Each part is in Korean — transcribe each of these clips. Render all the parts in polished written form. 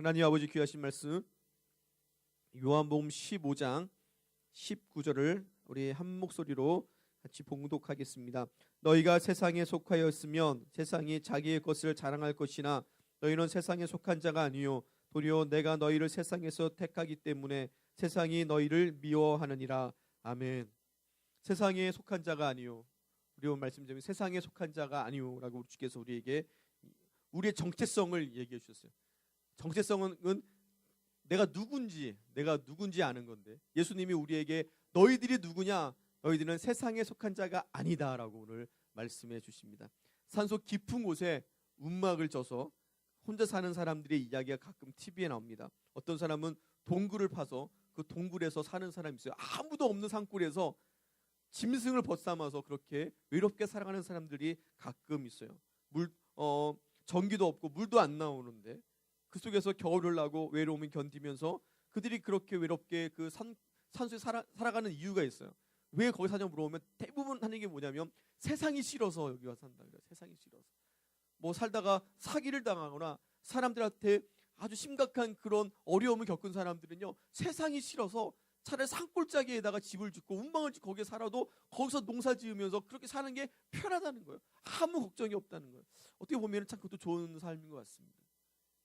하나님 아버지 귀하신 말씀 요한복음 15장 19절을 우리 한 목소리로 같이 봉독하겠습니다. 너희가 세상에 속하였으면 세상이 자기의 것을 자랑할 것이나 너희는 세상에 속한 자가 아니요 도리어 내가 너희를 세상에서 택하기 때문에 세상이 너희를 미워하느니라. 아멘. 세상에 속한 자가 아니요, 우리 오늘 말씀 중에 세상에 속한 자가 아니요라고 우리 주께서 우리에게 우리의 정체성을 얘기해 주셨어요. 정체성은 내가 누군지 아는 건데, 예수님이 우리에게 너희들이 누구냐? 너희들은 세상에 속한 자가 아니다라고 오늘 말씀해 주십니다. 산속 깊은 곳에 움막을 져서 혼자 사는 사람들의 이야기가 가끔 TV에 나옵니다. 어떤 사람은 동굴을 파서 그 동굴에서 사는 사람이 있어요. 아무도 없는 산골에서 짐승을 벗삼아서 그렇게 외롭게 살아가는 사람들이 가끔 있어요. 전기도 없고 물도 안 나오는데 그 속에서 겨울을 나고 외로움을 견디면서 그들이 그렇게 외롭게 그 산소에 살아가는 이유가 있어요. 왜 거기 사냐고 물어보면 대부분 하는 게 뭐냐면 세상이 싫어서 여기 와서 산다 그래요. 세상이 싫어서. 뭐 살다가 사기를 당하거나 사람들한테 아주 심각한 그런 어려움을 겪은 사람들은요, 세상이 싫어서 차라리 산골짜기에다가 집을 짓고 운방을 짓고 거기에 살아도 거기서 농사 지으면서 그렇게 사는 게 편하다는 거예요. 아무 걱정이 없다는 거예요. 어떻게 보면 참 그것도 좋은 삶인 것 같습니다.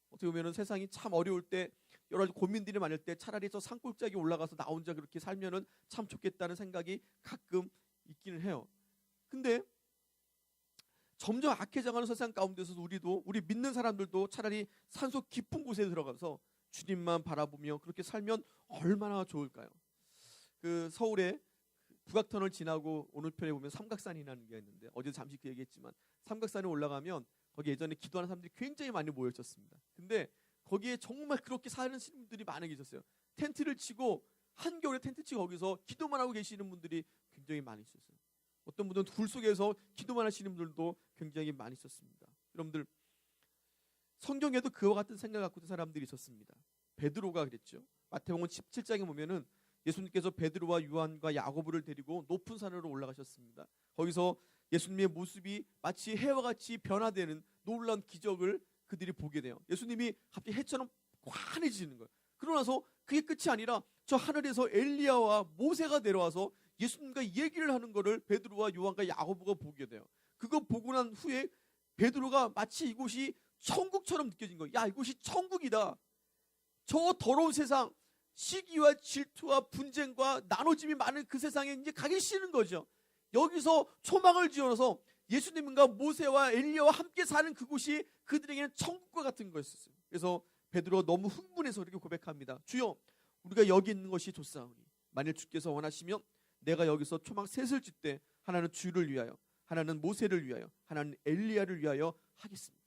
어떻게 보면 세상이 참 어려울 때, 여러 가지 고민들이 많을 때 차라리 저 산골짜기 올라가서 나 혼자 그렇게 살면은 참 좋겠다는 생각이 가끔 있기는 해요. 근데 점점 악해져가는 세상 가운데서 우리 믿는 사람들도 차라리 산속 깊은 곳에 들어가서 주님만 바라보며 그렇게 살면 얼마나 좋을까요? 그 서울에 북악턴을 지나고 오른편에 보면 삼각산이라는 게 있는데, 어제도 잠시 그 얘기했지만 삼각산에 올라가면 거기 예전에 기도하는 사람들이 굉장히 많이 모여 있었습니다. 근데 거기에 정말 그렇게 사는 분들이 많이 계셨어요. 텐트를 치고 한겨울에 텐트 치고 거기서 기도만 하고 계시는 분들이 굉장히 많이 있었어요. 어떤 분들은 굴 속에서 기도만 하시는 분들도 굉장히 많이 있었습니다. 여러분들, 성경에도 그와 같은 생각을 갖고 있는 사람들이 있었습니다. 베드로가 그랬죠. 마태복음 17장에 보면은 예수님께서 베드로와 요한과 야고보를 데리고 높은 산으로 올라가셨습니다. 거기서 예수님의 모습이 마치 해와 같이 변화되는 놀라운 기적을 그들이 보게 돼요. 예수님이 갑자기 해처럼 환해지는 거예요. 그러고 나서 그게 끝이 아니라 저 하늘에서 엘리야와 모세가 내려와서 예수님과 얘기를 하는 것을 베드로와 요한과 야고보가 보게 돼요. 그거 보고 난 후에 베드로가 마치 이곳이 천국처럼 느껴진 거예요. 야, 이곳이 천국이다. 저 더러운 세상, 시기와 질투와 분쟁과 나눠짐이 많은 그 세상에 이제 가기 싫은 거죠. 여기서 초막을 지어서 예수님과 모세와 엘리야와 함께 사는 그곳이 그들에게는 천국과 같은 거였어요. 그래서 베드로가 너무 흥분해서 그렇게 고백합니다. 주여, 우리가 여기 있는 것이 좋사오니 만일 주께서 원하시면 내가 여기서 초막 셋을 짓되 하나는 주를 위하여, 하나는 모세를 위하여, 하나는 엘리야를 위하여 하겠습니다.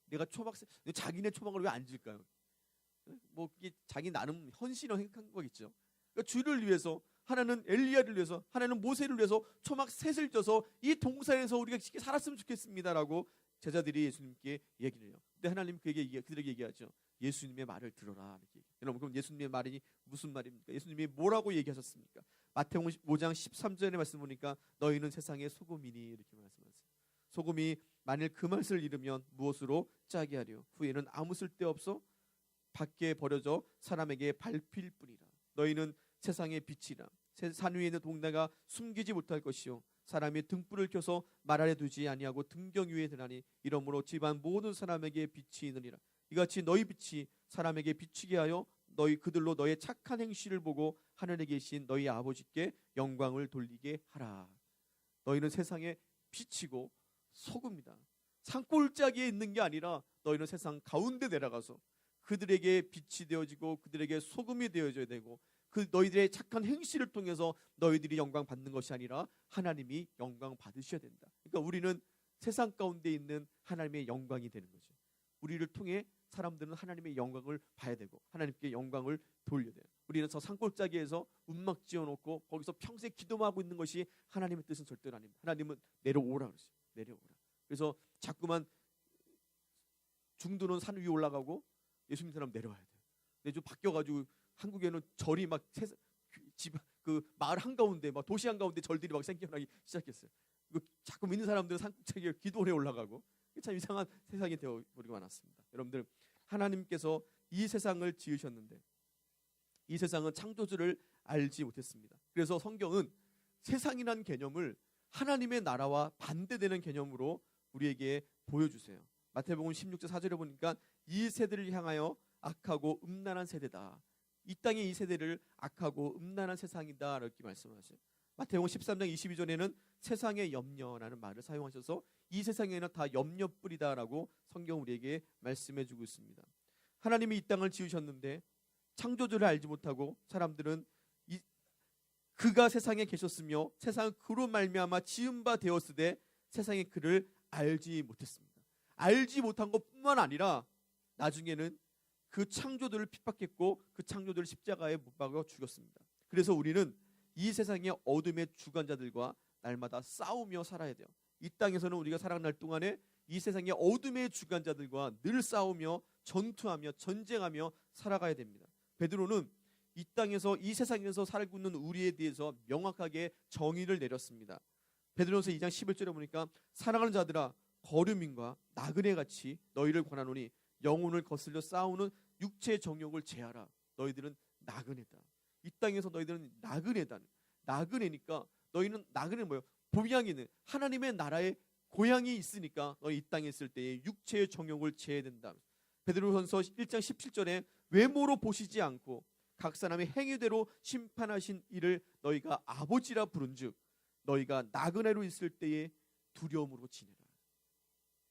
내가 초막 셋, 자기네 초막을 왜 안 질까요? 뭐 그게 자기 나름 헌신을 행한 거겠죠. 그러니까 주를 위해서, 하나는 엘리야를 위해서, 하나는 모세를 위해서 초막 셋을 져서 이 동산에서 우리가 쉽게 살았으면 좋겠습니다라고 제자들이 예수님께 얘기를 해요. 근데 하나님 그들에게 얘기하죠. 예수님의 말을 들어라. 여러분, 그럼 예수님의 말이 무슨 말입니까? 예수님이 뭐라고 얘기하셨습니까? 마태복음 5장 13절에 말씀 보니까 너희는 세상의 소금이니 이렇게 말씀하세요. 소금이 만일 그 맛을 잃으면 무엇으로 짜게 하려? 후에는 아무 쓸데없어 밖에 버려져 사람에게 밟힐 뿐이라. 너희는 세상의 빛이라. 산 위에 있는 동네가 숨기지 못할 것이요 사람이 등불을 켜서 말 아래 두지 아니하고 등경 위에 드나니 이러므로 집안 모든 사람에게 빛이 있느니라. 이같이 너희 빛이 사람에게 비추게 하여 그들로 너의 착한 행실을 보고 하늘에 계신 너희 아버지께 영광을 돌리게 하라. 너희는 세상의 빛이고 소금이다. 산골짜기에 있는 게 아니라 너희는 세상 가운데 내려가서 그들에게 빛이 되어지고 그들에게 소금이 되어져야 되고, 그 너희들의 착한 행실을 통해서 너희들이 영광 받는 것이 아니라 하나님이 영광 받으셔야 된다. 그러니까 우리는 세상 가운데 있는 하나님의 영광이 되는 거죠. 우리를 통해 사람들은 하나님의 영광을 봐야 되고 하나님께 영광을 돌려야 돼요. 우리는 저 산골짜기에서 움막 지어놓고 거기서 평생 기도만 하고 있는 것이 하나님의 뜻은 절대로 아닙니다. 하나님은 내려오라 그러죠. 내려오라. 그래서 자꾸만 중도는 산 위에 올라가고 예수님 사람 내려와야 돼요. 근데 좀 바뀌어가지고 한국에는 절이 막 그 마을 한가운데, 막 도시 한가운데 절들이 막 생겨나기 시작했어요. 자꾸 믿는 사람들은 산꼭대기에 기도에 올라가고 참 이상한 세상이 되어버리고 많았습니다. 여러분들, 하나님께서 이 세상을 지으셨는데 이 세상은 창조주를 알지 못했습니다. 그래서 성경은 세상이란 개념을 하나님의 나라와 반대되는 개념으로 우리에게 보여주세요. 마태복음 16장 4절에 보니까 이 세대를 향하여 악하고 음란한 세대다. 이 땅의 이 세대를 악하고 음란한 세상이다 이렇게 말씀하세요. 마태복음 13장 22절에는 세상의 염려라는 말을 사용하셔서 이 세상에는 다 염려뿐이다라고 성경 우리에게 말씀해주고 있습니다. 하나님이 이 땅을 지으셨는데 창조주를 알지 못하고 사람들은 그가 세상에 계셨으며 세상은 그로 말미암아 지은 바 되었으되 세상의 그를 알지 못했습니다. 알지 못한 것뿐만 아니라 나중에는 그 창조들을 핍박했고 그 창조들을 십자가에 못 박아 죽였습니다. 그래서 우리는 이 세상의 어둠의 주관자들과 날마다 싸우며 살아야 돼요. 이 땅에서는 우리가 살아갈 동안에 이 세상의 어둠의 주관자들과 늘 싸우며 전투하며 전쟁하며 살아가야 됩니다. 베드로는 이 땅에서 이 세상에서 살고 있는 우리에 대해서 명확하게 정의를 내렸습니다. 베드로서 2장 11절에 보니까 사랑하는 자들아 거류민과 나그네같이 너희를 권하노니 영혼을 거슬려 싸우는 육체의 정욕을 제하라. 너희들은 나그네다. 이 땅에서 너희들은 나그네다. 나그네니까 너희는 나그네 뭐예요? 보양이는 하나님의 나라에 고향이 있으니까 너희 이 땅에 있을 때에 육체의 정욕을 제해야 된다. 베드로전서 1장 17절에 외모로 보시지 않고 각 사람의 행위대로 심판하신 이를 너희가 아버지라 부른즉 너희가 나그네로 있을 때에 두려움으로 지내라.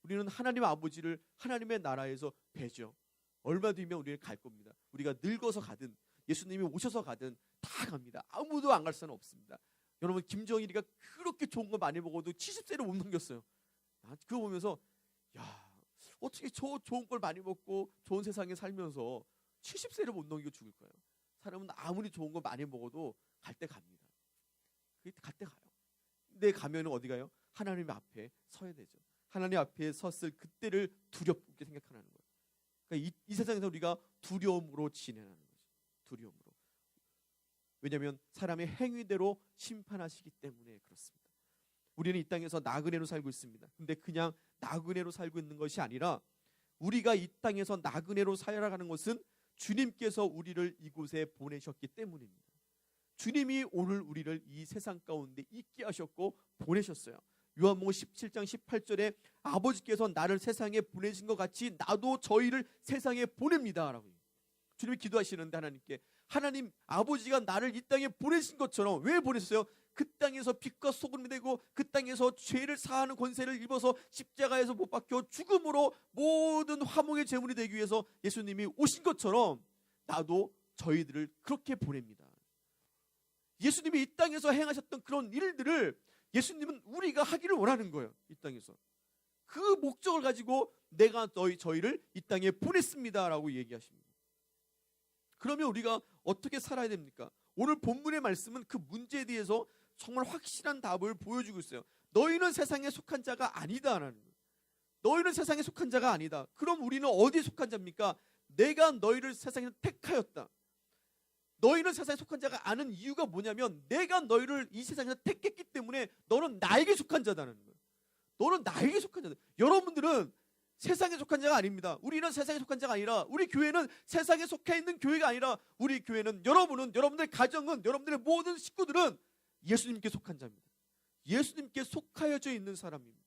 우리는 하나님 아버지를 하나님의 나라에서 뵈죠. 얼마 뒤면 우리는 갈 겁니다. 우리가 늙어서 가든 예수님이 오셔서 가든 다 갑니다. 아무도 안 갈 수는 없습니다. 여러분 김정일이가 그렇게 좋은 거 많이 먹어도 70세를 못 넘겼어요. 그거 보면서 야 어떻게 저 좋은 걸 많이 먹고 좋은 세상에 살면서 70세를 못 넘기고 죽을 거예요. 사람은 아무리 좋은 거 많이 먹어도 갈 때 갑니다. 갈 때 가요. 근데 가면 어디 가요? 하나님 앞에 서야 되죠. 하나님 앞에 섰을 그때를 두렵게 생각하는 거예요. 그러니까 이 세상에서 우리가 두려움으로 지내라는 거죠. 두려움으로. 왜냐하면 사람의 행위대로 심판하시기 때문에 그렇습니다. 우리는 이 땅에서 나그네로 살고 있습니다. 근데 그냥 나그네로 살고 있는 것이 아니라 우리가 이 땅에서 나그네로 살아가는 것은 주님께서 우리를 이곳에 보내셨기 때문입니다. 주님이 오늘 우리를 이 세상 가운데 있게 하셨고 보내셨어요. 요한복음 17장 18절에 아버지께서 나를 세상에 보내신 것 같이 나도 저희를 세상에 보냅니다 라고 주님이 기도하시는데 하나님 아버지가 나를 이 땅에 보내신 것처럼 왜 보냈어요? 그 땅에서 빛과 소금이 되고 그 땅에서 죄를 사하는 권세를 입어서 십자가에서 못 박혀 죽음으로 모든 화목의 제물이 되기 위해서 예수님이 오신 것처럼 나도 저희들을 그렇게 보냅니다. 예수님이 이 땅에서 행하셨던 그런 일들을 예수님은 우리가 하기를 원하는 거예요. 이 땅에서 그 목적을 가지고 내가 저희를 이 땅에 보냈습니다 라고 얘기하십니다. 그러면 우리가 어떻게 살아야 됩니까? 오늘 본문의 말씀은 그 문제에 대해서 정말 확실한 답을 보여주고 있어요. 너희는 세상에 속한 자가 아니다라는 거예요. 너희는 세상에 속한 자가 아니다. 그럼 우리는 어디에 속한 자입니까? 내가 너희를 세상에서 택하였다. 너희는 세상에 속한 자가 아는 이유가 뭐냐면 내가 너희를 이 세상에서 택했기 때문에 너는 나에게 속한 자다는 거예요. 너는 나에게 속한 자다. 여러분들은 세상에 속한 자가 아닙니다. 우리는 세상에 속한 자가 아니라 우리 교회는 세상에 속해 있는 교회가 아니라 우리 교회는 여러분들의 가정은 여러분들의 모든 식구들은 예수님께 속한 자입니다. 예수님께 속하여져 있는 사람입니다.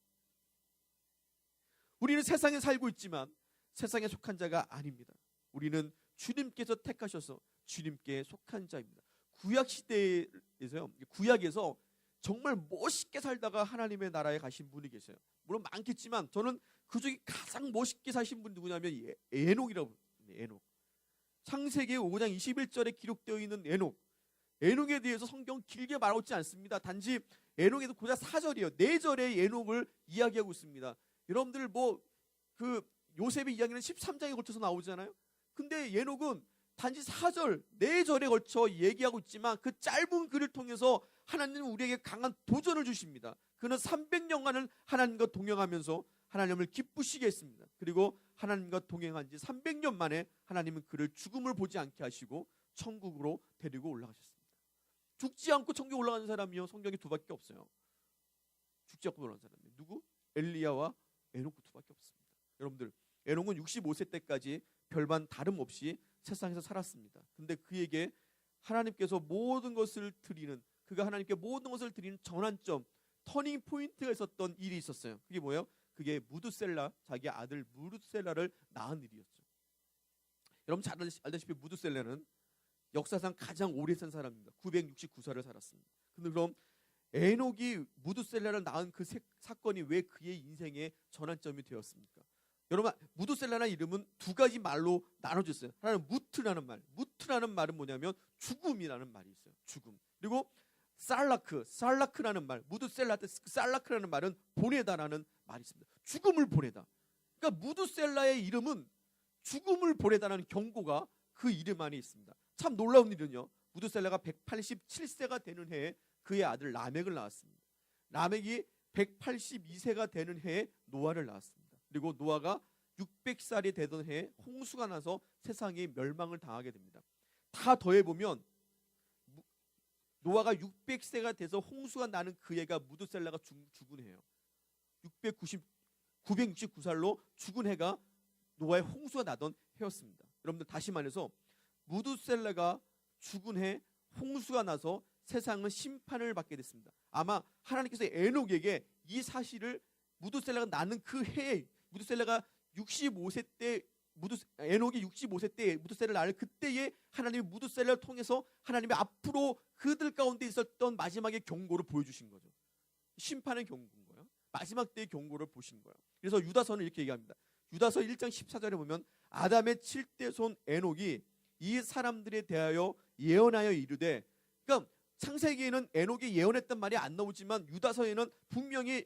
우리는 세상에 살고 있지만 세상에 속한 자가 아닙니다. 우리는 주님께서 택하셔서 주님께 속한 자입니다. 구약 시대에서요. 구약에서 정말 멋있게 살다가 하나님의 나라에 가신 분이 계세요. 물론 많겠지만 저는 그 중에 가장 멋있게 사신 분이 누구냐면 에녹이라고 합니다. 에녹. 창세기 5장 21절에 기록되어 있는 에녹. 에녹에 대해서 성경 길게 말하고 있지 않습니다. 단지 에녹에서 고작 4절이에요. 4절의 에녹을 이야기하고 있습니다. 여러분들 그 요셉의 이야기는 13장에 걸쳐서 나오잖아요. 근데 에녹은 단지 4절, 4절에 걸쳐 얘기하고 있지만 그 짧은 글을 통해서 하나님은 우리에게 강한 도전을 주십니다. 그는 300년간을 하나님과 동행하면서 하나님을 기쁘시게 했습니다. 그리고 하나님과 동행한 지 300년 만에 하나님은 그를 죽음을 보지 않게 하시고 천국으로 데리고 올라가셨습니다. 죽지 않고 천국에 올라가는 사람이요 성경에 2밖에 없어요. 죽지 않고 올라가는 사람이 누구? 엘리야와 에녹 2밖에 없습니다. 여러분들 에녹은 65세 때까지 별반 다름없이 세상에서 살았습니다. 근데 그에게 하나님께서 모든 것을 드리는, 그가 하나님께 모든 것을 드리는 전환점, 터닝 포인트가 있었던 일이 있었어요. 그게 뭐예요? 그게 무드셀라, 자기 아들 무드셀라를 낳은 일이었죠. 여러분 잘 알다시피 무드셀라는 역사상 가장 오래 산 사람입니다. 969살을 살았습니다. 근데 그럼 에녹이 무드셀라를 낳은 그 사건이 왜 그의 인생의 전환점이 되었습니까? 여러분, 무드셀라라는 이름은 두 가지 말로 나눠졌어요. 하나는 무트라는 말. 무트라는 말은 뭐냐면 죽음이라는 말이 있어요. 죽음. 그리고 살라크라는 말. 무드셀라 때 살라크라는 말은 보내다라는 말이 있습니다. 죽음을 보내다. 그러니까 무드셀라의 이름은 죽음을 보내다라는 경고가 그 이름 안에 있습니다. 참 놀라운 일은요, 무드셀라가 187세가 되는 해에 그의 아들 라멕을 낳았습니다. 라멕이 182세가 되는 해에 노아를 낳았습니다. 그리고 노아가 600살이 되던 해에 홍수가 나서 세상이 멸망을 당하게 됩니다. 다 더해보면 노아가 600세가 돼서 홍수가 나는 그 해가 무드셀라가 죽은 해예요. 969살로 죽은 해가 노아의 홍수가 나던 해였습니다. 여러분들 다시 말해서 무드셀라가 죽은 해 홍수가 나서 세상은 심판을 받게 됐습니다. 아마 하나님께서 에녹에게 이 사실을 무드셀라가 나는 그 해에, 무드셀라가 65세 때, 에녹이 65세 때 무드셀라를 낳을 그때에 하나님이 무드셀라를 통해서 하나님이 앞으로 그들 가운데 있었던 마지막의 경고를 보여주신 거죠. 심판의 경고인 거예요. 마지막 때의 경고를 보신 거예요. 그래서 유다서는 이렇게 얘기합니다. 유다서 1장 14절에 보면 아담의 7대 손 에녹이 이 사람들에 대하여 예언하여 이르되, 그러니까 창세기에는 에녹이 예언했던 말이 안 나오지만 유다서에는 분명히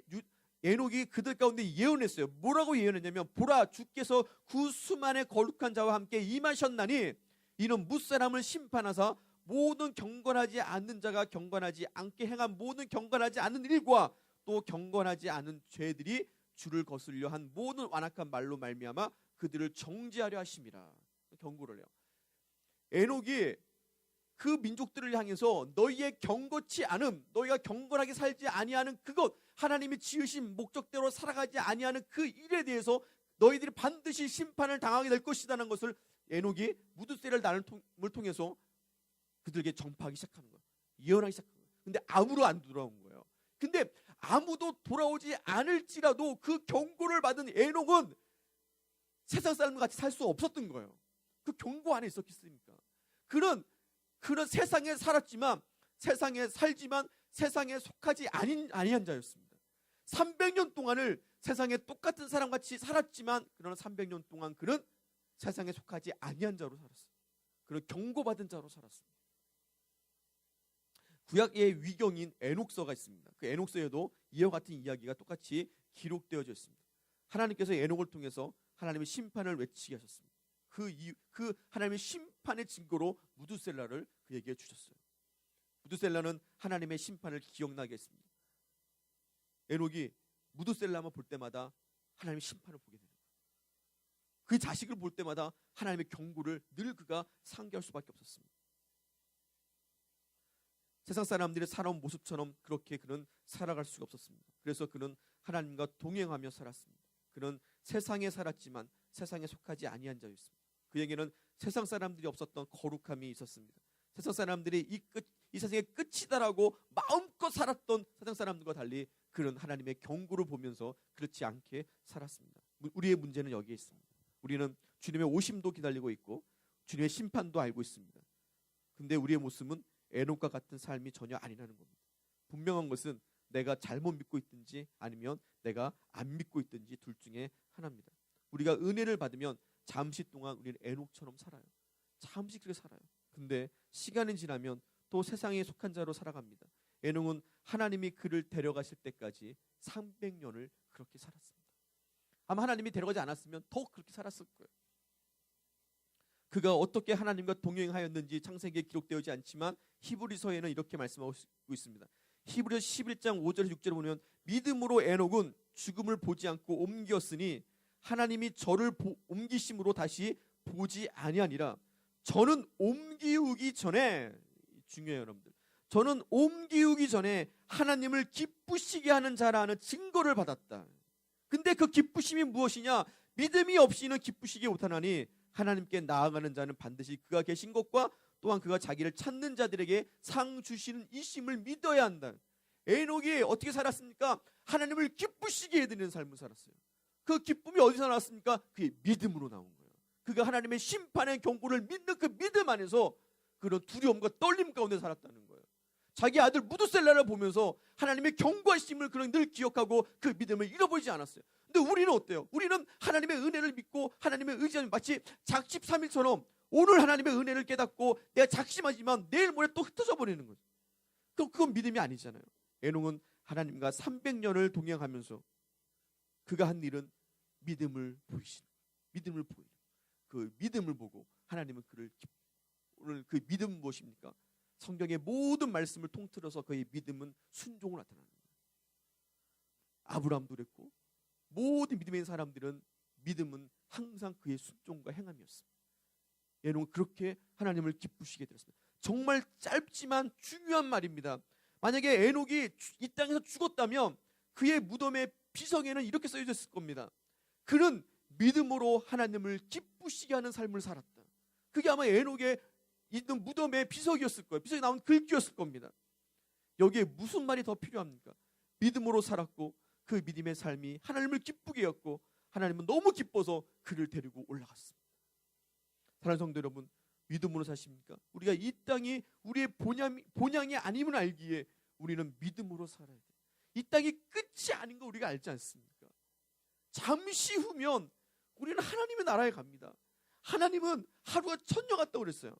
에녹이 그들 가운데 예언했어요. 뭐라고 예언했냐면, 보라, 주께서 그 수만의 거룩한 자와 함께 임하셨나니 이는 무사람을 심판하사 모든 경건하지 않는 자가 경건하지 않게 행한 모든 경건하지 않는 일과 또 경건하지 않은 죄들이 주를 거슬려 한 모든 완악한 말로 말미암아 그들을 정죄하려 하심이라. 경고를 해요. 에녹이 그 민족들을 향해서 너희의 경고치 않음, 너희가 경건하게 살지 아니하는 그것, 하나님이 지으신 목적대로 살아가지 아니하는 그 일에 대해서 너희들이 반드시 심판을 당하게 될 것이라는 것을 에녹이 무드셀라를 낳음을 통해서 그들에게 전파하기 시작하는 거예요. 예언하기 시작하는 거예요. 근데 아무도 안 돌아온 거예요. 근데 아무도 돌아오지 않을지라도 그 경고를 받은 에녹은 세상 사람과 같이 살 수 없었던 거예요. 그 경고 안에 있었겠습니까? 그런 세상에 살았지만, 세상에 살지만 세상에 속하지 아니한 자였습니다. 300년 동안을 세상에 똑같은 사람같이 살았지만, 그러나 300년 동안 그는 세상에 속하지 아니한 자로 살았어요. 그런 경고받은 자로 살았습니다. 구약의 위경인 에녹서가 있습니다. 그 에녹서에도 이와 같은 이야기가 똑같이 기록되어져 있습니다. 하나님께서 에녹을 통해서 하나님의 심판을 외치게 하셨습니다. 그 하나님의 심판의 증거로 무드셀라를 그에게 주셨어요. 무드셀라는 하나님의 심판을 기억나게 했습니다. 에녹이 무드셀라만 볼 때마다 하나님의 심판을 보게 되는 거예요. 그 자식을 볼 때마다 하나님의 경고를 늘 그가 상기할 수밖에 없었습니다. 세상 사람들이 살아온 모습처럼 그렇게 그는 살아갈 수가 없었습니다. 그래서 그는 하나님과 동행하며 살았습니다. 그는 세상에 살았지만 세상에 속하지 아니한 자였습니다. 그에게는 세상 사람들이 없었던 거룩함이 있었습니다. 세상 사람들이 이 세상의 끝이다라고 마음껏 살았던 세상 사람들과 달리 그는 하나님의 경고를 보면서 그렇지 않게 살았습니다. 우리의 문제는 여기에 있습니다. 우리는 주님의 오심도 기다리고 있고 주님의 심판도 알고 있습니다. 근데 우리의 모습은 에녹과 같은 삶이 전혀 아니라는 겁니다. 분명한 것은 내가 잘못 믿고 있든지 아니면 내가 안 믿고 있든지 둘 중에 하나입니다. 우리가 은혜를 받으면 잠시 동안 우리는 에녹처럼 살아요. 잠시 그렇게 살아요. 근데 시간이 지나면 또 세상에 속한 자로 살아갑니다. 에녹은 하나님이 그를 데려가실 때까지 300년을 그렇게 살았습니다. 아마 하나님이 데려가지 않았으면 더 그렇게 살았을 거예요. 그가 어떻게 하나님과 동행하였는지 창세기에 기록되어있지 않지만 히브리서에는 이렇게 말씀하고 있습니다. 히브리서 11장 5절 6절을 보면 믿음으로 에녹은 죽음을 보지 않고 옮겼으니 하나님이 저를 옮기심으로 다시 보지 아니하니라. 저는 옮기우기 전에, 중요해요 여러분들, 저는 옮기우기 전에 하나님을 기쁘시게 하는 자라는 증거를 받았다. 근데 그 기쁘심이 무엇이냐? 믿음이 없이는 기쁘시게 못하나니 하나님께 나아가는 자는 반드시 그가 계신 것과 또한 그가 자기를 찾는 자들에게 상 주시는 이심을 믿어야 한다. 에녹이 어떻게 살았습니까? 하나님을 기쁘시게 해드리는 삶을 살았어요. 그 기쁨이 어디서 나왔습니까? 그의 믿음으로 나온 거예요. 그가 하나님의 심판의 경고를 믿는 그 믿음 안에서 그런 두려움과 떨림 가운데 살았다는 거예요. 자기 아들 무두셀라를 보면서 하나님의 경고하심을 그런 늘 기억하고 그 믿음을 잃어버리지 않았어요. 근데 우리는 어때요? 우리는 하나님의 은혜를 믿고 하나님의 의지하는, 마치 작심삼일처럼 오늘 하나님의 은혜를 깨닫고 내가 작심하지만 내일 모레 또 흩어져 버리는 거죠. 그건 믿음이 아니잖아요. 에녹은 하나님과 300년을 동행하면서 그가 한 일은 믿음을 보이시는, 믿음을 보이는, 그 믿음을 보고 하나님은 그를 오늘 그 믿음은 무엇입니까? 성경의 모든 말씀을 통틀어서 그의 믿음은 순종으로 나타나는 거예요. 아브라함도 그랬고 모든 믿음의 사람들은 믿음은 항상 그의 순종과 행함이었습니다. 에녹은 그렇게 하나님을 기쁘시게 되었습니다. 정말 짧지만 중요한 말입니다. 만약에 에녹이 이 땅에서 죽었다면 그의 무덤의 비석에는 이렇게 써져 있을 겁니다. 그는 믿음으로 하나님을 기쁘시게 하는 삶을 살았다. 그게 아마 에녹의 있는 무덤의 비석이었을 거예요. 비석에 나온 글귀였을 겁니다. 여기에 무슨 말이 더 필요합니까? 믿음으로 살았고 그 믿음의 삶이 하나님을 기쁘게 했고 하나님은 너무 기뻐서 그를 데리고 올라갔습니다. 사랑하는 성도 여러분, 믿음으로 사십니까? 우리가 이 땅이 우리의 본향이 아님을 알기에 우리는 믿음으로 살아야 돼요. 이 땅이 끝이 아닌 거 우리가 알지 않습니까? 잠시 후면 우리는 하나님의 나라에 갑니다. 하나님은 하루가 천년 같다고 그랬어요.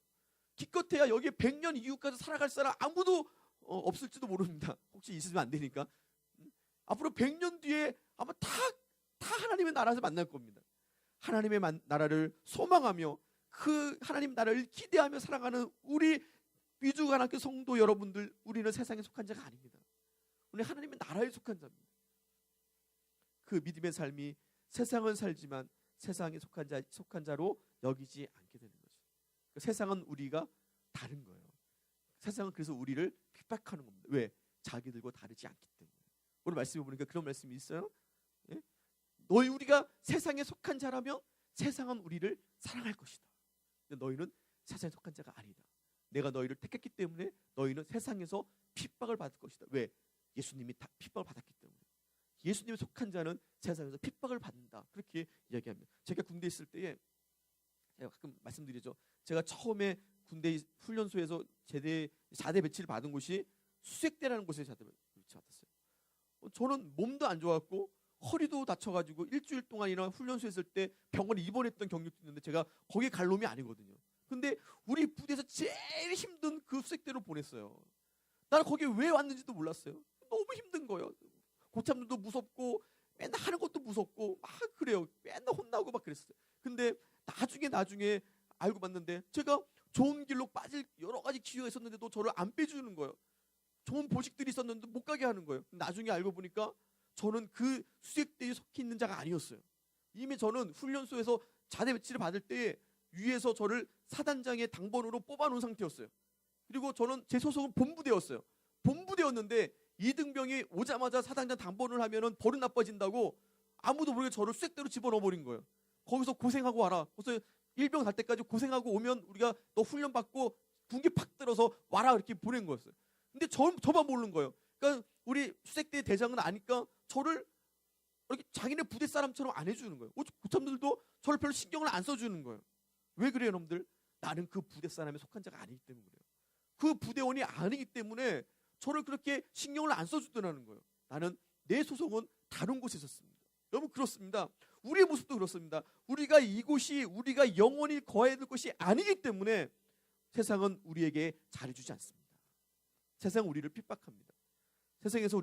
기껏해야 여기에 100년 이후까지 살아갈 사람 아무도 없을지도 모릅니다. 혹시 있으면 안 되니까. 앞으로 100년 뒤에 아마 다 하나님의 나라에서 만날 겁니다. 하나님의 나라를 소망하며 그 하나님 나라를 기대하며 살아가는 우리 위주관학교 성도 여러분들, 우리는 세상에 속한 자가 아닙니다. 우리는 하나님의 나라에 속한 자입니다. 그 믿음의 삶이 세상은 살지만 세상에 속한 자로 여기지 않게 되는 거죠. 세상은 우리가 다른 거예요. 세상은 그래서 우리를 핍박하는 겁니다. 왜? 자기들과 다르지 않기 때문에. 오늘 말씀해 보니까 그런 말씀이 있어요. 예? 우리가 세상에 속한 자라면 세상은 우리를 사랑할 것이다. 근데 너희는 세상에 속한 자가 아니다. 내가 너희를 택했기 때문에 너희는 세상에서 핍박을 받을 것이다. 왜? 예수님이 다 핍박을 받았기 때문에. 예수님에 속한 자는 세상에서 핍박을 받는다. 그렇게 이야기합니다. 제가 군대에 있을 때에 제가 가끔 말씀드리죠. 제가 처음에 군대 훈련소에서 자대 배치를 받은 곳이 수색대라는 곳에 자대 배치 받았어요. 저는 몸도 안 좋았고 허리도 다쳐가지고 일주일 동안이나 훈련소에 있을 때 병원에 입원했던 경력도 있는데 제가 거기 갈 놈이 아니거든요. 근데 우리 부대에서 제일 힘든 그 수색대로 보냈어요. 나는 거기 왜 왔는지도 몰랐어요. 너무 힘든 거예요. 고참들도 무섭고 맨날 하는 것도 무섭고 막 그래요. 맨날 혼나고 막 그랬어요. 근데 나중에 알고 봤는데 제가 좋은 길로 빠질 여러 가지 기회가 있었는데도 저를 안 빼주는 거예요. 좋은 보식들이 있었는데 못 가게 하는 거예요. 나중에 알고 보니까 저는 그 수색대에 속해 있는 자가 아니었어요. 이미 저는 훈련소에서 자대 배치를 받을 때 위에서 저를 사단장의 당번으로 뽑아놓은 상태였어요. 그리고 저는 제 소속은 본부대였어요. 본부대였는데 이등병이 오자마자 사단장 당번을 하면은 버릇 나빠진다고 아무도 모르게 저를 수색대로 집어넣어버린 거예요. 거기서 고생하고 와라. 그래서 일병 갈 때까지 고생하고 오면 우리가 너 훈련 받고 군기 팍 들어서 와라 이렇게 보낸 거였어요. 근데 저만 모르는 거예요. 그러니까 우리 수색대 대장은 아니까 저를 이렇게 자기네 부대 사람처럼 안 해주는 거예요. 고참들도 저를 별로 신경을 안 써주는 거예요. 왜 그래요, 여러분들? 나는 그 부대 사람에 속한 자가 아니기 때문에 그래요. 그 부대원이 아니기 때문에 저를 그렇게 신경을 안 써주더라는 거예요. 나는 내 소속은 다른 곳에 있었습니다. 여러분 그렇습니다. 우리의 모습도 그렇습니다. 우리가 이곳이 우리가 영원히 거해야 될 것이 아니기 때문에 세상은 우리에게 잘해주지 않습니다. 세상은 우리를 핍박합니다. 세상에서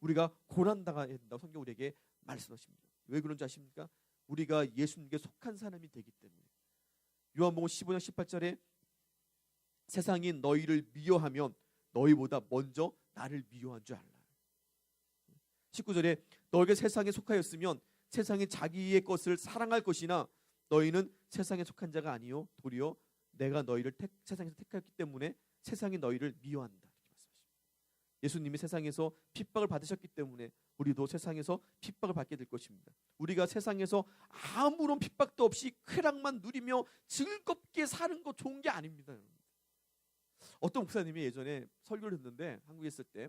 우리가 고난당해야 된다고 성경 우리에게 말씀하십니다. 왜 그런지 아십니까? 우리가 예수님께 속한 사람이 되기 때문에. 요한복음 15장 18절에 세상이 너희를 미워하면 너희보다 먼저 나를 미워한 줄 알라. 19절에 너희가 세상에 속하였으면 세상이 자기의 것을 사랑할 것이나 너희는 세상에 속한 자가 아니요 도리어 내가 너희를 세상에서 택하였기 때문에 세상이 너희를 미워한다. 이렇게 말씀하십니다. 예수님이 세상에서 핍박을 받으셨기 때문에 우리도 세상에서 핍박을 받게 될 것입니다. 우리가 세상에서 아무런 핍박도 없이 쾌락만 누리며 즐겁게 사는 거 좋은 게 아닙니다. 어떤 목사님이 예전에 설교를 했는데, 한국에 있을 때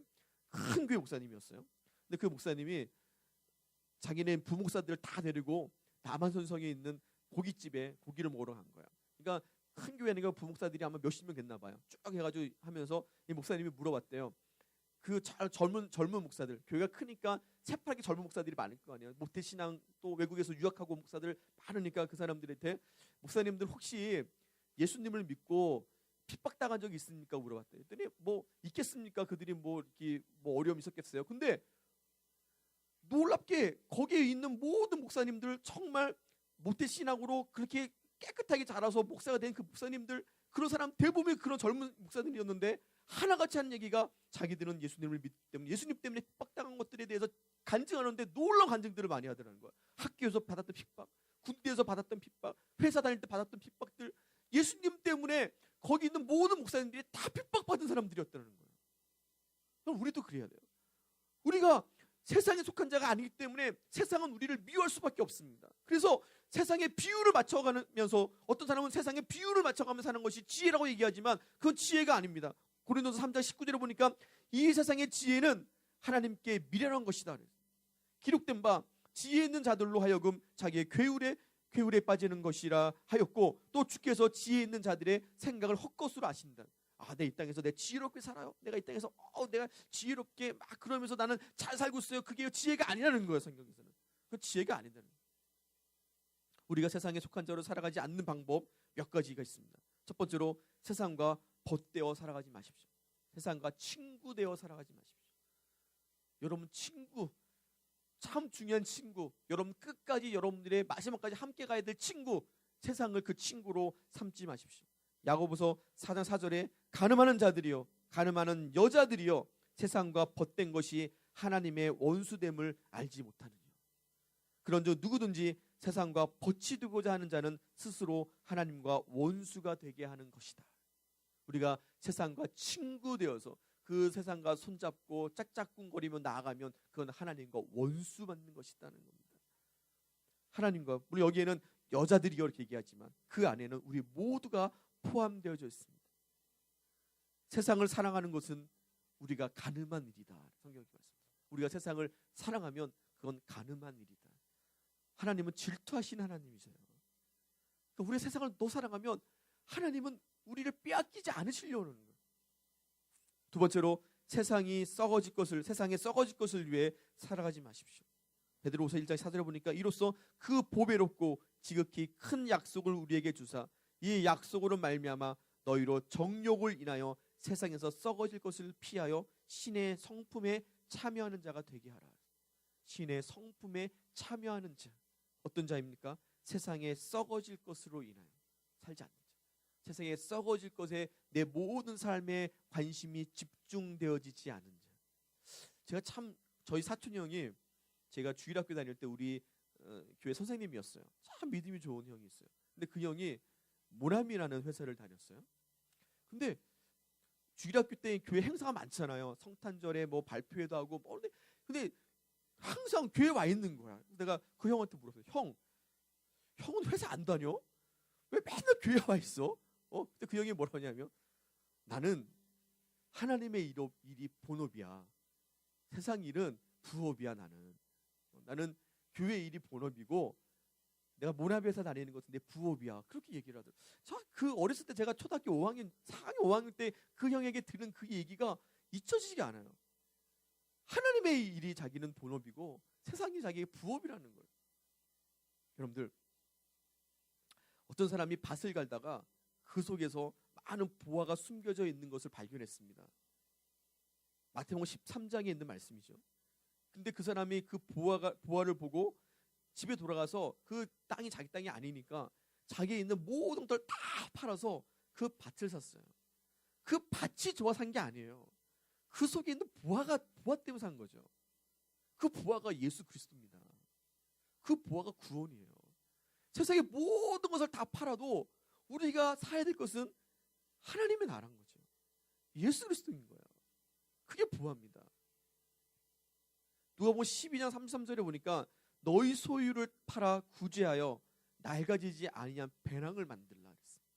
큰 교회 목사님이었어요. 근데 그 목사님이 자기네 부목사들을 다 데리고 남한산성에 있는 고깃집에 고기를 먹으러 간 거야. 그러니까 큰 교회니까 부목사들이 아마 몇십 명 됐나 봐요. 쭉 해가지고 하면서 이 목사님이 물어봤대요. 그 젊은 목사들, 교회가 크니까 새파랗게 젊은 목사들이 많을 거 아니에요. 모태신앙, 또 외국에서 유학하고 온 목사들 많으니까 그 사람들한테, 목사님들 혹시 예수님을 믿고 핍박당한 적이 있습니까? 물어봤대요. 그랬더니 뭐 있겠습니까? 그들이 뭐 이렇게 뭐 어려움이 있었겠어요. 근데 놀랍게 거기에 있는 모든 목사님들, 정말 모태신앙으로 그렇게 깨끗하게 자라서 목사가 된 그 목사님들, 그런 사람 대부분이 그런 젊은 목사들이었는데 하나같이 한 얘기가, 자기들은 예수님을 믿기 때문에, 예수님 때문에 핍박당한 것들에 대해서 간증하는데 놀라운 간증들을 많이 하더라는 거야. 학교에서 받았던 핍박, 군대에서 받았던 핍박, 회사 다닐 때 받았던 핍박들, 예수님 때문에 거기 있는 모든 목사님들이 다 핍박받은 사람들이었다는 거예요. 그럼 우리도 그래야 돼요. 우리가 세상에 속한 자가 아니기 때문에 세상은 우리를 미워할 수밖에 없습니다. 그래서 세상의 비율을 맞춰가면서, 어떤 사람은 세상의 비율을 맞춰가면서 사는 것이 지혜라고 얘기하지만 그건 지혜가 아닙니다. 고린도서 3장 19절에 보니까 이 세상의 지혜는 하나님께 미련한 것이다. 기록된 바 지혜 있는 자들로 하여금 자기의 괴울에 빠지는 것이라 하였고, 또 주께서 지혜 있는 자들의 생각을 헛것으로 아신다. 내 이 땅에서 내 지혜롭게 살아요. 내가 이 땅에서 내가 지혜롭게 막 그러면서 나는 잘 살고 있어요. 그게 지혜가 아니라는 거예요. 성경에서는 그 지혜가 아니라는 거예요. 우리가 세상에 속한 자로 살아가지 않는 방법 몇 가지가 있습니다. 첫 번째로, 세상과 벗되어 살아가지 마십시오. 세상과 친구 되어 살아가지 마십시오. 여러분, 친구 참 중요한 친구, 여러분 끝까지 여러분들의 마지막까지 함께 가야 될 친구, 세상을 그 친구로 삼지 마십시오. 야고보서 4장 4절에 가늠하는 자들이요, 가늠하는 여자들이요, 세상과 벗된 것이 하나님의 원수됨을 알지 못하느냐. 그런즉 누구든지 세상과 벗이 되고자 하는 자는 스스로 하나님과 원수가 되게 하는 것이다. 우리가 세상과 친구 되어서 그 세상과 손잡고 짝짝꿍거리며 나아가면 그건 하나님과 원수 받는 것이라는 겁니다. 하나님과, 물론 여기에는 여자들이 이렇게 얘기하지만 그 안에는 우리 모두가 포함되어져 있습니다. 세상을 사랑하는 것은 우리가 가늠한 일이다. 성경이 말씀합니다. 우리가 세상을 사랑하면 그건 가늠한 일이다. 하나님은 질투하신 하나님이세요. 그러니까 우리 세상을 더 사랑하면 하나님은 우리를 빼앗기지 않으시려는 거예요. 두 번째로, 세상에 썩어질 것을 위해 살아가지 마십시오. 베드로후서 1장 4절에 보니까 이로써 그 보배롭고 지극히 큰 약속을 우리에게 주사 이 약속으로 말미암아 너희로 정욕을 인하여 세상에서 썩어질 것을 피하여 신의 성품에 참여하는 자가 되게 하라. 신의 성품에 참여하는 자, 어떤 자입니까? 세상에 썩어질 것으로 인하여 살지 않는 자, 세상에 썩어질 것에 내 모든 삶에 관심이 집중되어지지 않은 자. 제가 참, 저희 사촌 형이, 제가 주일학교 다닐 때 우리 교회 선생님이었어요. 참 믿음이 좋은 형이 있어요. 근데 그 형이 모남이라는 회사를 다녔어요. 근데 주일학교 때 교회 행사가 많잖아요. 성탄절에 뭐 발표회도 하고 뭐. 근데 항상 교회 와 있는 거야. 내가 그 형한테 물었어요. 형은 회사 안 다녀? 왜 맨날 교회 와 있어? 근데 그 형이 뭐라고 하냐면, 나는 하나님의 일이 본업이야. 세상 일은 부업이야. 나는 교회 일이 본업이고 내가 모나비에서 다니는 것은 내 부업이야. 그렇게 얘기를 하더라고요. 그 어렸을 때 제가 초등학교 5학년, 4학년 5학년 때 그 형에게 들은 그 얘기가 잊혀지지가 않아요. 하나님의 일이 자기는 본업이고 세상이 자기의 부업이라는 거예요. 여러분들, 어떤 사람이 밭을 갈다가 그 속에서 많은 보화가 숨겨져 있는 것을 발견했습니다. 마태복음 13장에 있는 말씀이죠. 근데 그 사람이 그 보화를 보고 집에 돌아가서 그 땅이 자기 땅이 아니니까 자기에 있는 모든 것들 다 팔아서 그 밭을 샀어요. 그 밭이 좋아 산 게 아니에요. 그 속에 있는 보화 때문에 산 거죠. 그 보화가 예수 그리스도입니다. 그 보화가 구원이에요. 세상의 모든 것을 다 팔아도 우리가 사야 될 것은 하나님의 나라인 거죠. 예수 그리스도인 거예요. 그게 부합니다. 누가복음 12장 33절에 보니까 너희 소유를 팔아 구제하여 낡아지지 아니한 배낭을 만들라 그랬습니다.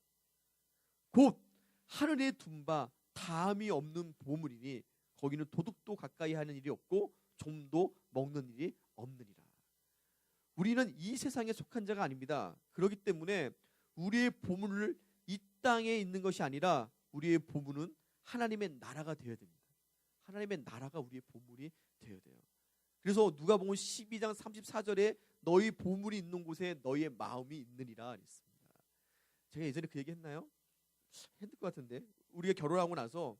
곧 하늘에 둔 바 다함이 없는 보물이니 거기는 도둑도 가까이 하는 일이 없고 좀도 먹는 일이 없느니라. 우리는 이 세상에 속한 자가 아닙니다. 그렇기 때문에 우리의 보물을 이 땅에 있는 것이 아니라 우리의 보물은 하나님의 나라가 되어야 됩니다. 하나님의 나라가 우리의 보물이 되어야 돼요. 그래서 누가복음 12장 34절에 너희 보물이 있는 곳에 너희의 마음이 있느니라 그랬습니다. 제가 예전에 그 얘기 했나요? 했을 것 같은데, 우리가 결혼하고 나서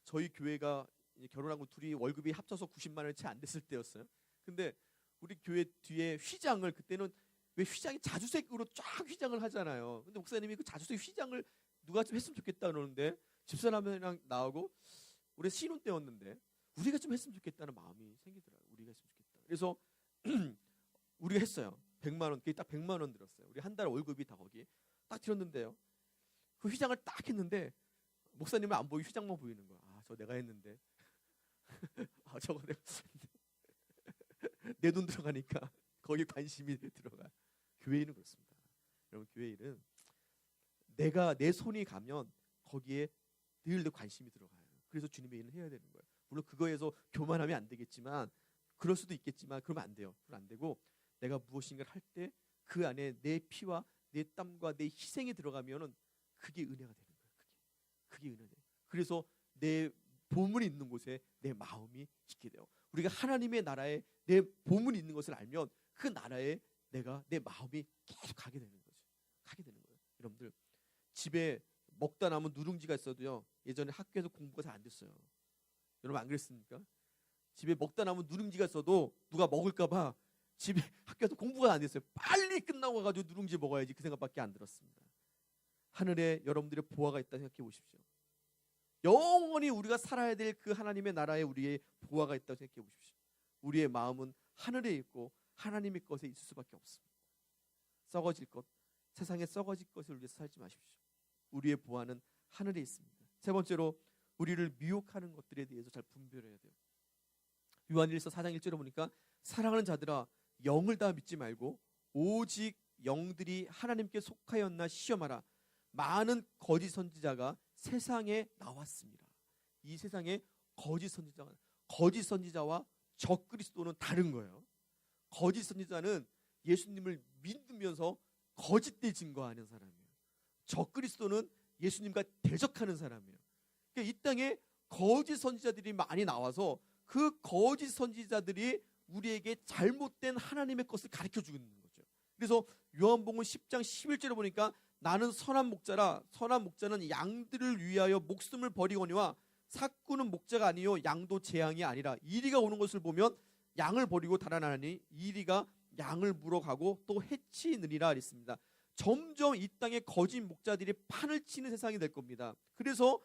저희 교회가 결혼하고 둘이 월급이 합쳐서 90만 원이 채 안 됐을 때였어요. 근데 우리 교회 뒤에 휘장을, 그때는 왜 휘장이 자주색으로 쫙 휘장을 하잖아요. 근데 목사님이 그 자주색 휘장을 누가 좀 했으면 좋겠다 그러는데, 집사람이랑 나오고 우리 신혼 때였는데 우리가 좀 했으면 좋겠다는 마음이 생기더라고요. 우리가 했으면 좋겠다. 그래서 우리가 했어요. 100만 원, 그게 딱 100만 원 들었어요. 우리 한 달 월급이 다 거기 딱 들었는데요. 그 휘장을 딱 했는데 목사님은 안 보이고 휘장만 보이는 거야. 아, 저 내가 했는데. 아, 저거 내가 내 돈 들어가니까 거기 관심이 들어가. 교회 일은 그렇습니다. 여러분, 교회 일은 내 손이 가면 거기에 늘 내 관심이 들어가요. 그래서 주님의 일을 해야 되는 거예요. 물론 그거에서 교만하면 안 되겠지만, 그럴 수도 있겠지만 그러면 안 돼요. 그건 안 되고, 내가 무엇인가를 할 때 그 안에 내 피와 내 땀과 내 희생이 들어가면은 그게 은혜가 되는 거예요. 그게 은혜예요. 그래서 내 보물이 있는 곳에 내 마음이 있게 돼요. 우리가 하나님의 나라에 내 보물이 있는 것을 알면 그 나라에 내 마음이 계속 가게 되는 거죠. 가게 되는 거예요. 여러분들, 집에 먹다 남은 누룽지가 있어도요, 예전에 학교에서 공부가 잘 안 됐어요. 여러분 안 그랬습니까? 집에 먹다 남은 누룽지가 있어도 누가 먹을까봐 집에 학교에서 공부가 안 됐어요. 빨리 끝나고 가가지고 누룽지 먹어야지, 그 생각밖에 안 들었습니다. 하늘에 여러분들의 보화가 있다 생각해 보십시오. 영원히 우리가 살아야 될 그 하나님의 나라에 우리의 보화가 있다고 생각해 보십시오. 우리의 마음은 하늘에 있고 하나님의 것에 있을 수밖에 없습니다. 썩어질 것, 세상에 썩어질 것을 위해서 살지 마십시오. 우리의 보화는 하늘에 있습니다. 세 번째로, 우리를 미혹하는 것들에 대해서 잘 분별해야 돼요. 요한일서 4장 1절에 보니까 사랑하는 자들아, 영을 다 믿지 말고 오직 영들이 하나님께 속하였나 시험하라. 많은 거짓 선지자가 세상에 나왔습니다. 이 세상에 거짓 선지자와 적그리스도는 다른 거예요. 거짓 선지자는 예수님을 믿으면서 거짓된 증거하는 사람이에요. 적그리스도는 예수님과 대적하는 사람이에요. 그러니까 이 땅에 거짓 선지자들이 많이 나와서 그 거짓 선지자들이 우리에게 잘못된 하나님의 것을 가르쳐 주는 거죠. 그래서 요한복음 10장 11절에 보니까 나는 선한 목자라, 선한 목자는 양들을 위하여 목숨을 버리거니와 삭구는 목자가 아니요 양도 재앙이 아니라. 이리가 오는 것을 보면 양을 버리고 달아나니 이리가 양을 물어가고 또 해치느니라 그랬습니다. 점점 이 땅에 거짓 목자들이 판을 치는 세상이 될 겁니다. 그래서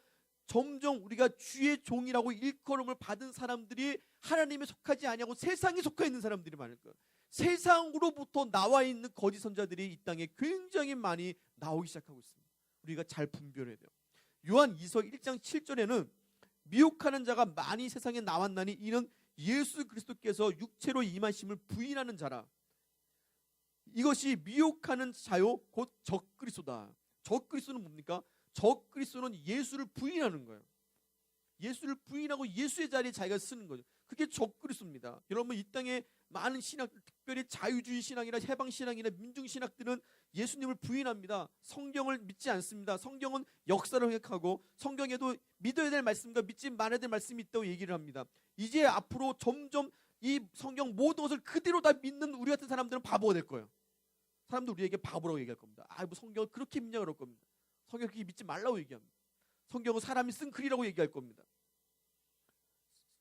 점점 우리가 주의 종이라고 일컬음을 받은 사람들이 하나님에 속하지 아니하고 세상에 속해 있는 사람들이 많을 거예요. 세상으로부터 나와 있는 거짓 선자들이 이 땅에 굉장히 많이 나오기 시작하고 있습니다. 우리가 잘 분별해야 돼요. 요한 2서 1장 7절에는 미혹하는 자가 많이 세상에 나왔나니 이는 예수 그리스도께서 육체로 임하심을 부인하는 자라. 이것이 미혹하는 자요 곧 적그리스도다. 적그리스도는 뭡니까? 적그리스도는 예수를 부인하는 거예요. 예수를 부인하고 예수의 자리에 자기가 쓰는 거죠. 그게 적그리스도입니다. 여러분, 이 땅에 많은 신학들, 특별히 자유주의 신학이나 해방신학이나 민중신학들은 예수님을 부인합니다. 성경을 믿지 않습니다. 성경은 역사를 생각하고 성경에도 믿어야 될 말씀과 믿지 말아야 될 말씀이 있다고 얘기를 합니다. 이제 앞으로 점점 이 성경 모든 것을 그대로 다 믿는 우리 같은 사람들은 바보가 될 거예요. 사람들 우리에게 바보라고 얘기할 겁니다. 뭐 성경을 그렇게 믿냐 그럴 겁니다. 성경을 그렇게 믿지 말라고 얘기합니다. 성경은 사람이 쓴 글이라고 얘기할 겁니다.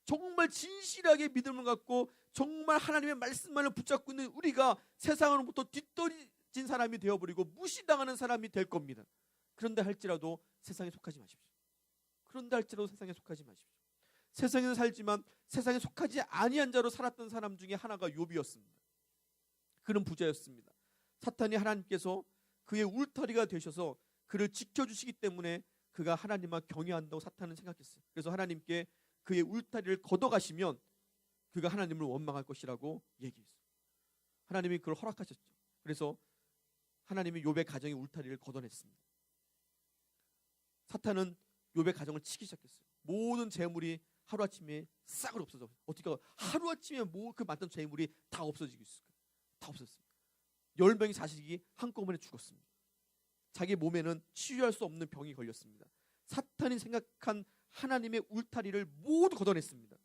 정말 진실하게 믿음을 갖고 정말 하나님의 말씀만을 붙잡고 있는 우리가 세상으로부터 뒤떨어진 사람이 되어버리고 무시당하는 사람이 될 겁니다. 그런데 할지라도 세상에 속하지 마십시오. 그런데 할지라도 세상에 속하지 마십시오. 세상에서 살지만 세상에 속하지 아니한 자로 살았던 사람 중에 하나가 욥이었습니다. 그는 부자였습니다. 사탄이 하나님께서 그의 울타리가 되셔서 그를 지켜주시기 때문에 그가 하나님만 경외한다고 사탄은 생각했어요. 그래서 하나님께 그의 울타리를 걷어가시면 그가 하나님을 원망할 것이라고 얘기했어요. 하나님이 그걸 허락하셨죠. 그래서 하나님이 욥의 가정의 울타리를 걷어냈습니다. 사탄은 욥의 가정을 치기 시작했어요. 모든 재물이 하루아침에 싹을 없어져. 어떻게 하루아침에 그 많던 재물이 다 없어지고 있을까요? 다 없었습니다. 10명의 자식이 한꺼번에 죽었습니다. 자기 몸에는 치유할 수 없는 병이 걸렸습니다. 사탄이 생각한 하나님의 울타리를 모두 걷어냈습니다.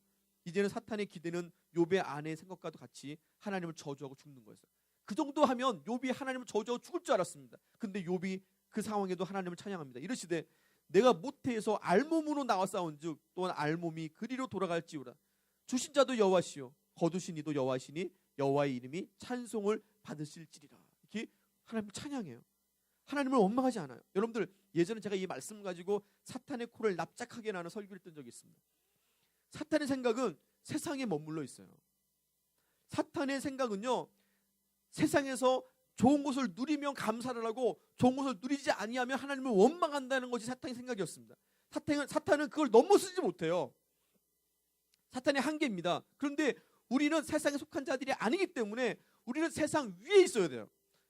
이제는 사탄의 기대는 욥의 아내의 생각과도 같이 하나님을 저주하고 죽는 거였어요. 그 정도 하면 욥이 하나님을 저주하고 죽을 줄 알았습니다. 근데 욥이 그 상황에도 하나님을 찬양합니다. 이르시되 내가 모태에서 알몸으로 나와 싸운즉 또한 알몸이 그리로 돌아갈지어다. 주신 자도 여호와시요 거두신 이도 여호와시니 여호와의 이름이 찬송을 받으실지리라. 이렇게 하나님을 찬양해요. 하나님을 원망하지 않아요. 여러분들, 예전에 제가 이 말씀을 가지고 사탄의 코를 납작하게 나는 설교를 했던 적이 있습니다. 사탄의 생각은 세상에 머물러 있어요. 사탄의 생각은요, 세상에서 좋은 것을 누리면 감사를 하고 좋은 것을 누리지 아니하면 하나님을 원망한다는 것이 사탄의 생각이었습니다. 사탄은 그걸 넘어서지 못해요. 사탄의 한계입니다. 그런데 우리는 세상에 속한 자들이 아니기 때문에 우리는 세상 위에 있어야 돼요.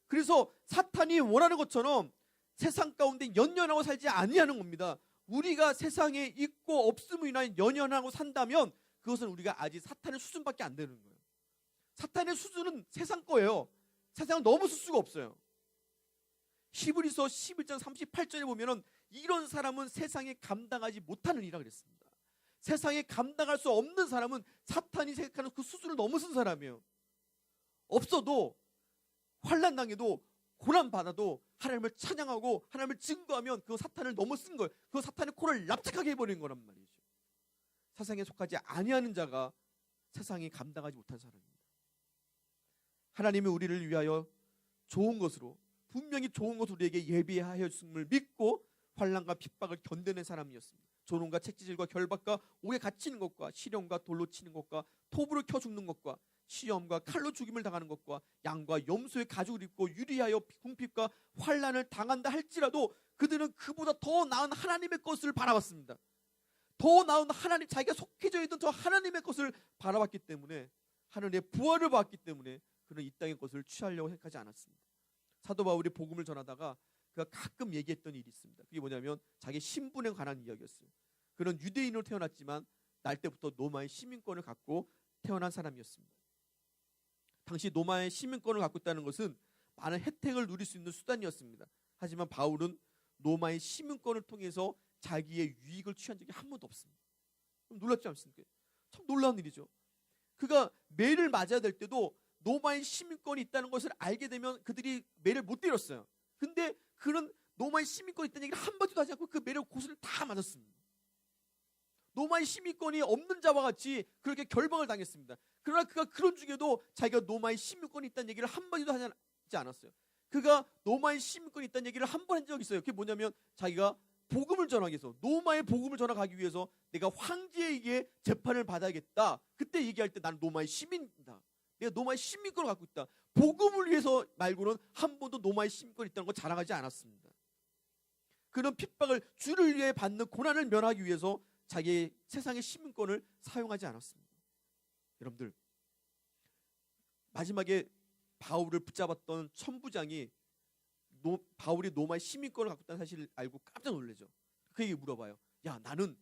그래서 사탄이 원하는 것처럼 세상 가운데 연연하고 살지 아니하는 겁니다. 우리가 세상에 있고 없음으로 인하여 연연하고 산다면 그것은 우리가 아직 사탄의 수준밖에 안 되는 거예요. 사탄의 수준은 세상 거예요. 세상은 넘어설 수가 없어요. 히브리서 11장 38절에 보면은 이런 사람은 세상에 감당하지 못하는 이라 그랬습니다. 세상에 감당할 수 없는 사람은 사탄이 생각하는 그 수준을 넘어선 사람이에요. 없어도 환난 당해도 고난 받아도 하나님을 찬양하고 하나님을 증거하면 그 사탄을 넘어선 거예요. 그 사탄의 코를 납작하게 해버린 거란 말이죠. 세상에 속하지 아니하는 자가 세상이 감당하지 못한 사람입니다. 하나님이 우리를 위하여 좋은 것으로, 분명히 좋은 것으로 우리에게 예비하였음을 믿고 환난과 핍박을 견뎌낸 사람이었습니다. 조롱과 채찍질과 결박과 옥에 갇히는 것과 시련과 돌로 치는 것과 톱으로 켜 죽는 것과 시험과 칼로 죽임을 당하는 것과 양과 염소의 가죽을 입고 유리하여 궁핍과 환난을 당한다 할지라도 그들은 그보다 더 나은 하나님의 것을 바라봤습니다. 더 나은 하나님, 자기가 속해져 있던 저 하나님의 것을 바라봤기 때문에, 하늘의 부활을 봤기 때문에 그는 이 땅의 것을 취하려고 생각하지 않았습니다. 사도 바울이 복음을 전하다가 그가 가끔 얘기했던 일이 있습니다. 그게 뭐냐면 자기 신분에 관한 이야기였어요. 그는 유대인으로 태어났지만 날 때부터 로마의 시민권을 갖고 태어난 사람이었습니다. 당시 로마의 시민권을 갖고 있다는 것은 많은 혜택을 누릴 수 있는 수단이었습니다. 하지만 바울은 로마의 시민권을 통해서 자기의 유익을 취한 적이 한 번도 없습니다. 놀랍지 않습니까? 참 놀라운 일이죠. 그가 매를 맞아야 될 때도 로마의 시민권이 있다는 것을 알게 되면 그들이 매를 못 때렸어요. 근데 그는 로마의 시민권이 있다는 얘기를 한마디도 하지 않고 그 매를 고스를 다 맞았습니다. 로마의 시민권이 없는 자와 같이 그렇게 결박을 당했습니다. 그러나 그가 그런 중에도 자기가 로마의 시민권이 있다는 얘기를 한마디도 하지 않았어요. 그가 로마의 시민권이 있다는 얘기를 한 번 한 적이 있어요. 그게 뭐냐면 자기가 복음을 전하기 위해서, 로마의 복음을 전하기 위해서 내가 황제에게 재판을 받아야겠다. 그때 얘기할 때 나는 로마의 시민이다. 내가 로마의 시민권을 갖고 있다. 복음을 위해서 말고는 한 번도 로마의 시민권이 있다는 걸 자랑하지 않았습니다. 그는 핍박을 주를 위해 받는 고난을 면하기 위해서 자기의 세상의 시민권을 사용하지 않았습니다. 여러분들, 마지막에 바울을 붙잡았던 천부장이 바울이 로마의 시민권을 갖고 있다는 사실을 알고 깜짝 놀라죠. 그에게 물어봐요. 야, 나는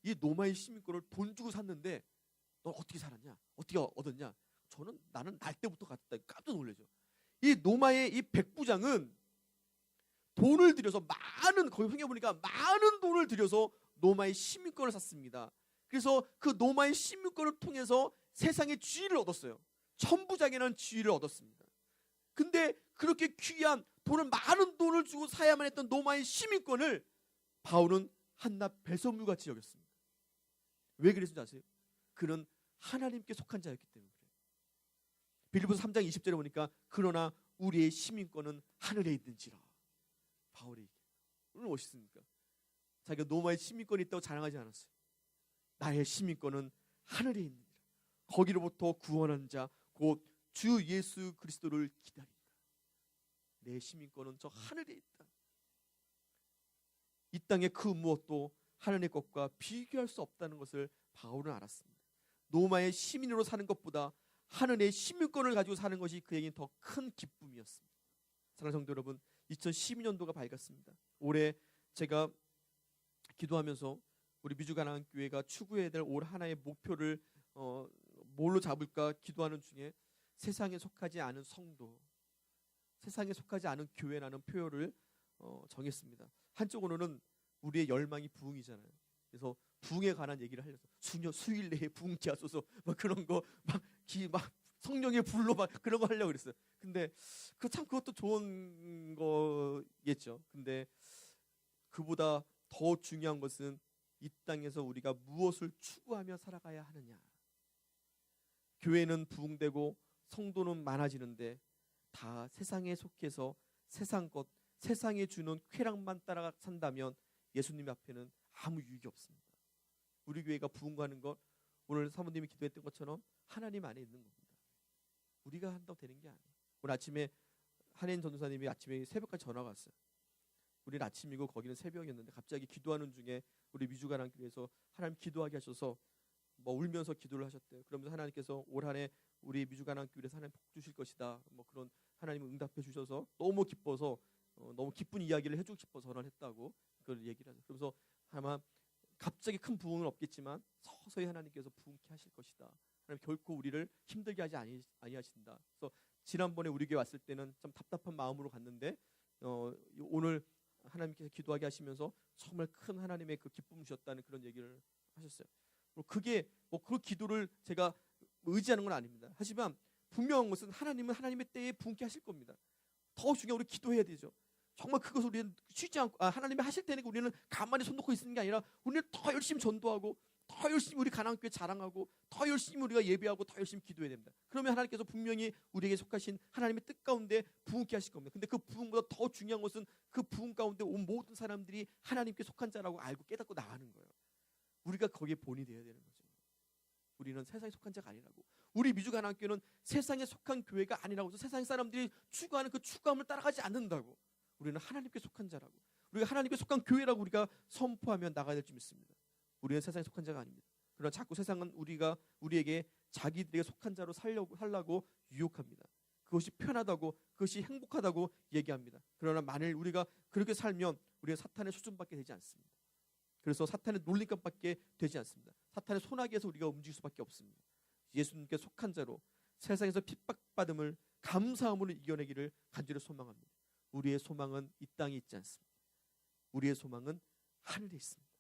이 로마의 시민권을 돈 주고 샀는데 넌 어떻게 살았냐? 어떻게 얻었냐? 나는 날 때부터 갖다. 깜짝 놀라죠. 이 로마의 이 백부장은 돈을 들여서 거기 흥해 보니까 많은 돈을 들여서 로마의 시민권을 샀습니다. 그래서 그 로마의 시민권을 통해서 세상의 지위를 얻었어요. 천부장이라는 지위를 얻었습니다. 근데 그렇게 귀한 많은 돈을 주고 사야만 했던 로마의 시민권을 바울은 한낱 배설물같이 여겼습니다. 왜 그랬는지 아세요? 그는 하나님께 속한 자였기 때문에 그래요. 빌립보서 3장 20절에 보니까 그러나 우리의 시민권은 하늘에 있는지라. 바울이 얼마나 멋있습니까? 자기가 로마의 시민권이 있다고 자랑하지 않았어요. 나의 시민권은 하늘에 있느니라. 거기로부터 구원한 자 곧 주 예수 그리스도를 기다린다. 내 시민권은 저 하늘에 있다. 이 땅의 그 무엇도 하나님의 것과 비교할 수 없다는 것을 바울은 알았습니다. 로마의 시민으로 사는 것보다 하늘의 시민권을 가지고 사는 것이 그에게는 더 큰 기쁨이었습니다. 사랑하는 성도 여러분, 2012년도가 밝았습니다. 올해 제가 기도하면서 우리 미주가나안교회가 추구해야 될 올 하나의 목표를 뭘로 잡을까 기도하는 중에 세상에 속하지 않은 성도, 세상에 속하지 않은 교회라는 표현을 정했습니다. 한쪽으로는 우리의 열망이 부흥이잖아요. 그래서 부흥에 관한 얘기를 하려서 수일 내에 부흥케 하소서 막 그런 거 막 성령의 불로 막 그런 거 하려고 그랬어요. 근데 그것도 좋은 거겠죠. 근데 그보다 더 중요한 것은 이 땅에서 우리가 무엇을 추구하며 살아가야 하느냐. 교회는 부흥되고 성도는 많아지는데 다 세상에 속해서 세상 것, 세상에 주는 쾌락만 따라 산다면 예수님 앞에는 아무 유익이 없습니다. 우리 교회가 부흥하는 것, 오늘 사모님이 기도했던 것처럼 하나님 안에 있는 겁니다. 우리가 한다고 되는 게 아니에요. 오늘 아침에 한인 전도사님이 아침에 새벽까지 전화가 왔어요. 우리는 아침이고 거기는 새벽이었는데 갑자기 기도하는 중에 우리 미주가랑교회에서 하나님 기도하게 하셔서 뭐 울면서 기도를 하셨대요. 그러면서 하나님께서 올 한해 우리 미주가랑교회에서 하나님 복 주실 것이다. 뭐 그런 하나님을 응답해 주셔서 너무 기뻐서 너무 기쁜 이야기를 해주고 싶어서 전화를 했다고 그걸 얘기를 하죠. 그러면서 아마 갑자기 큰 부흥은 없겠지만 서서히 하나님께서 부흥케 하실 것이다. 하나님 결코 우리를 힘들게 하지 아니하신다. 그래서 지난번에 우리 교회 왔을 때는 좀 답답한 마음으로 갔는데 오늘 하나님께서 기도하게 하시면서 정말 큰 하나님의 그 기쁨을 주셨다는 그런 얘기를 하셨어요. 그게 그 기도를 제가 의지하는 건 아닙니다. 하지만 분명한 것은 하나님은 하나님의 때에 부흥케 하실 겁니다. 더 중요한 우리 기도해야 되죠. 정말 그것을 우리는 쉬지 않고 하나님이 하실 때니까 우리는 가만히 손 놓고 있는 게 아니라 우리는 더 열심히 전도하고 더 열심히 우리 가나안교회 자랑하고 더 열심히 우리가 예배하고 더 열심히 기도해야 됩니다. 그러면 하나님께서 분명히 우리에게 속하신 하나님의 뜻 가운데 부흥케 하실 겁니다. 근데 그 부흥보다 더 중요한 것은 그 부흥 가운데 온 모든 사람들이 하나님께 속한 자라고 알고 깨닫고 나가는 거예요. 우리가 거기에 본이 되어야 되는 거죠. 우리는 세상에 속한 자가 아니라고. 우리 미주가나안교회는 세상에 속한 교회가 아니라고 해서 세상 사람들이 추구하는 그 추구함을 따라가지 않는다고. 우리는 하나님께 속한 자라고. 우리가 하나님께 속한 교회라고 우리가 선포하며 나가야 될 줄 믿습니다. 우리는 세상에 속한 자가 아닙니다. 그러나 자꾸 세상은 우리에게 자기들에게 속한 자로 살라고 유혹합니다. 그것이 편하다고, 그것이 행복하다고 얘기합니다. 그러나 만일 우리가 그렇게 살면 우리가 사탄의 수준밖에 되지 않습니다. 그래서 사탄의 놀림감밖에 되지 않습니다. 사탄의 소나기에서 우리가 움직일 수밖에 없습니다. 예수님께 속한 자로 세상에서 핍박받음을 감사함으로 이겨내기를 간절히 소망합니다. 우리의 소망은 이 땅에 있지 않습니다. 우리의 소망은 하늘에 있습니다.